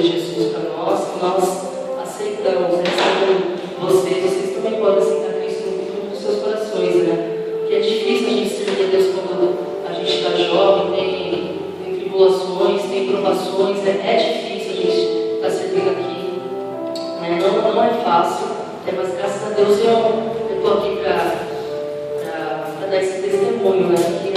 de Jesus para nós, nós aceitamos, recebendo vocês também podem aceitar Cristo no fundo dos seus corações, né? Porque é difícil a gente servir a Deus quando a gente está jovem, tem tribulações, tem provações, é difícil a gente estar servindo aqui, né? Não é fácil, mas graças a Deus eu estou aqui para dar esse testemunho, né?